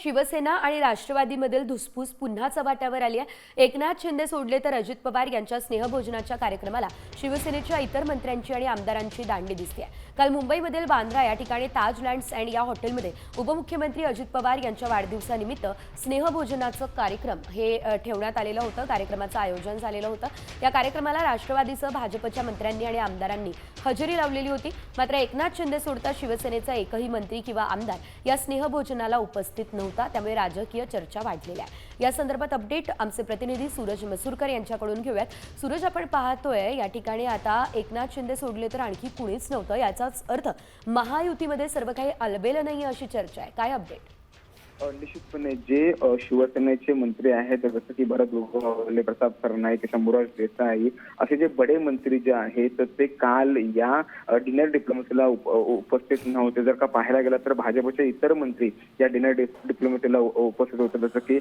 शिवसेना आणि राष्ट्रवादीमधील धुसफूस पुन्हा चव्हाट्यावर आली आहे। एकनाथ शिंदे सोडले तर अजित पवार यांच्या स्नेहभोजनाच्या कार्यक्रमाला शिवसेनेच्या इतर मंत्र्यांची आणि आमदारांची दांडी दिसते आहे। काल मुंबईमधील बांद्रा या ठिकाणी ताज लँड्स अँड या हॉटेलमध्ये उपमुख्यमंत्री अजित पवार यांच्या वाढदिवसानिमित्त स्नेहभोजनाचं कार्यक्रम हे ठेवण्यात आलेलं होतं। कार्यक्रमाचं आयोजन झालेलं होतं। या कार्यक्रमाला राष्ट्रवादीसह भाजपच्या मंत्र्यांनी आणि आमदारांनी हजेरी लावलेली होती। मात्र एकनाथ शिंदे सोडता शिवसेनेचा एकही मंत्री किंवा आमदार या स्नेहभोजनाला उपस्थित नव्हता, त्यामुळे राजकीय चर्चा वाढलेल्या आहे। या संदर्भात अपडेट आमचे प्रतिनिधी सूरज मसूरकर यांच्याकडून घेऊयात। सूरज, आपण पाहतोय या ठिकाणी आता एकनाथ शिंदे सोडले तर आणखी कुणीच नव्हतं, याचाच अर्थ महायुतीमध्ये सर्व काही अलबेल नाही अशी चर्चा आहे। काय अपडेट? निश्चितपणे जे शिवसेनेचे मंत्री आहेत जसं की भरत गोगावले, प्रताप सरनाईक, शंभूराज देसाई असे जे बडे मंत्री जे आहेत ते काल या डिनर डिप्लोमसीला उपस्थित नव्हते। जर का पाहायला गेलं तर भाजपचे इतर मंत्री या डिनर डिप्लोमसीला उपस्थित होते, जसं की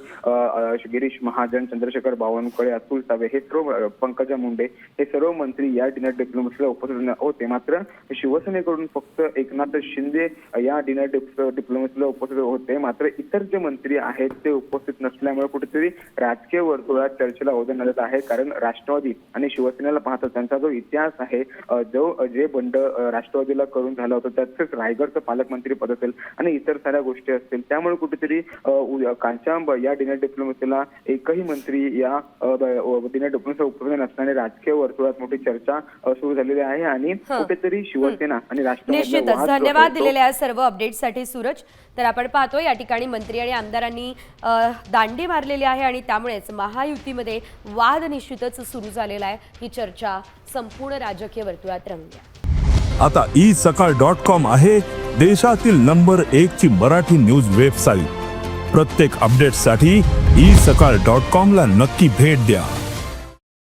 गिरीश महाजन, चंद्रशेखर बावनकुळे, अतुल सावे, हे सर्व, पंकजा मुंडे, हे सर्व मंत्री या डिनर डिप्लोमसीला उपस्थित होते। मात्र शिवसेनेकडून फक्त एकनाथ शिंदे या डिनर डिप्लोमसीला उपस्थित होते। मात्र इतर जे मंत्री आहेत ते उपस्थित नसल्यामुळे कुठेतरी राजकीय वर्तुळात चर्चेला उधाण आलेलं आहे। कारण राष्ट्रवादी आणि शिवसेनेला पाहता त्यांचा जो इतिहास आहे, जे बंड राष्ट्रवादीला करून झालं होतं, त्यातच रायगडचं पालकमंत्री पद असेल आणि इतर साऱ्या गोष्टी असतील, त्यामुळे कुठेतरी कालच्या या डिनर डिप्लोमसीला एकही मंत्री या डिनर डिप्लोमसीला उपस्थित नसल्याने राजकीय वर्तुळात मोठी चर्चा सुरू झालेली आहे आणि कुठेतरी शिवसेना आणि राष्ट्रवादी। निश्चितच धन्यवाद दिलेल्या सर्व अपडेटसाठी सूरज। तर आपण पाहतोय या ठिकाणी मंत्री आणि आमदारांनी दांडी मारलेली आहे आणि त्यामुळेच महायुतीमध्ये वाद निश्चितच सुरू झालेला आहे। ही चर्चा संपूर्ण राजकीय वर्तुळात रंगली आहे। आता isakal.com आहे देशातील नंबर 1 ची मराठी न्यूज वेबसाईट। प्रत्येक अपडेटसाठी isakal.com ला नक्की भेट द्या।